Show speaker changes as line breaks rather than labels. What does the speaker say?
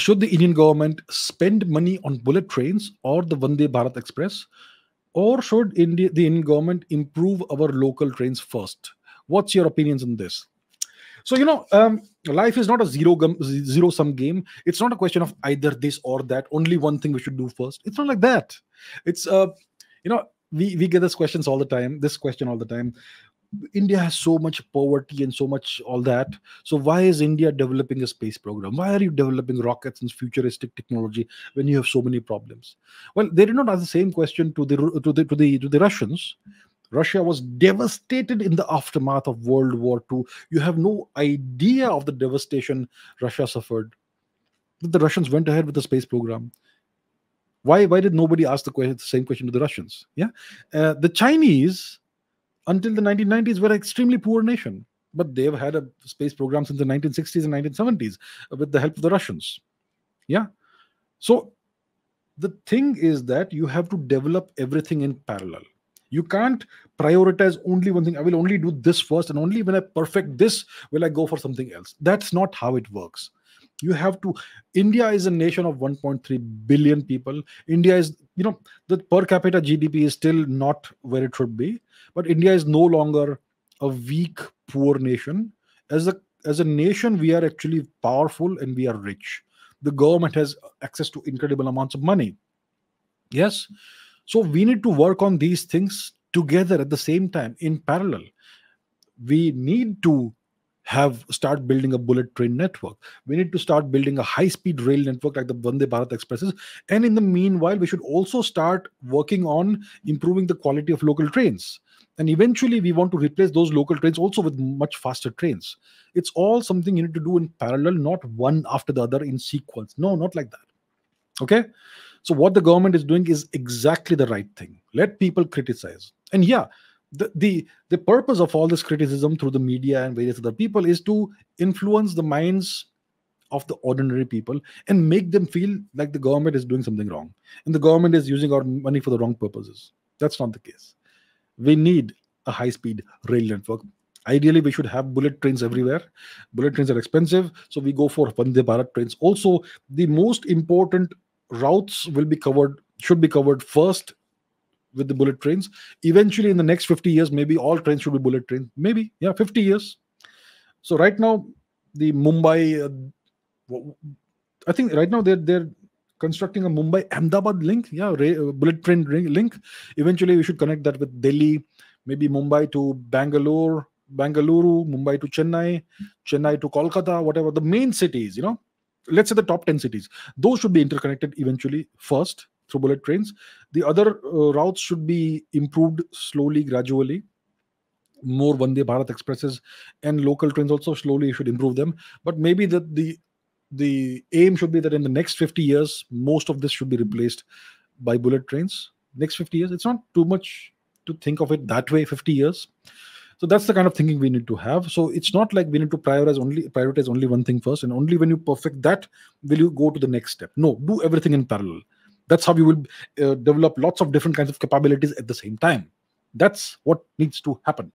Should the Indian government spend money on bullet trains or the Vande Bharat Express, or should the Indian government improve our local trains first? What's your opinions on this? So life is not a zero sum game. It's not a question of either this or that. Only one thing we should do first. It's not like that. It's we get this questions all the time. This question all the time. India has so much poverty and so much all that. So why is India developing a space program? Why are you developing rockets and futuristic technology when you have so many problems? Well, they did not ask the same question to the Russians. Russia was devastated in the aftermath of World War II. You have no idea of the devastation Russia suffered. The Russians went ahead with the space program. Why did nobody ask the same question to the Russians? Yeah, the Chinese, until the 1990s, were an extremely poor nation, but they've had a space program since the 1960s and 1970s with the help of the Russians. Yeah. So the thing is that you have to develop everything in parallel. You can't prioritize only one thing. I will only do this first, and only when I perfect this will I go for something else. That's not how it works. You have to. India is a nation of 1.3 billion people. India is, the per capita GDP is still not where it should be, but India is no longer a weak, poor nation. As a nation, we are actually powerful and we are rich. The government has access to incredible amounts of money. Yes. So we need to work on these things together at the same time, in parallel. We need to start building a bullet train network. We need to start building a high-speed rail network like the Vande Bharat Expresses. And in the meanwhile, we should also start working on improving the quality of local trains. And eventually, we want to replace those local trains also with much faster trains. It's all something you need to do in parallel, not one after the other in sequence. No, not like that. Okay? So what the government is doing is exactly the right thing. Let people criticize. And yeah, the purpose of all this criticism through the media and various other people is to influence the minds of the ordinary people and make them feel like the government is doing something wrong and the government is using our money for the wrong purposes. That's not the case. We need a high-speed rail network. Ideally, we should have bullet trains everywhere. Bullet trains are expensive, so we go for Vande Bharat trains. Also, the most important routes should be covered first with the bullet trains. Eventually, in the next 50 years, maybe all trains should be bullet trains. Maybe, 50 years. So right now, the Mumbai, I think right now they're constructing a Mumbai-Ahmedabad link. Bullet train link. Eventually, we should connect that with Delhi, maybe Mumbai to Bangalore, Mumbai to Chennai to Kolkata, whatever. The main cities, let's say the top 10 cities, those should be interconnected eventually first through bullet trains. The other routes should be improved slowly, gradually. More Vande Bharat Expresses and local trains also slowly should improve them. But maybe the aim should be that in the next 50 years, most of this should be replaced by bullet trains. Next 50 years, it's not too much to think of it that way, 50 years. So that's the kind of thinking we need to have. So it's not like we need to prioritize only one thing first, and only when you perfect that will you go to the next step. No, do everything in parallel. That's how you will develop lots of different kinds of capabilities at the same time. That's what needs to happen.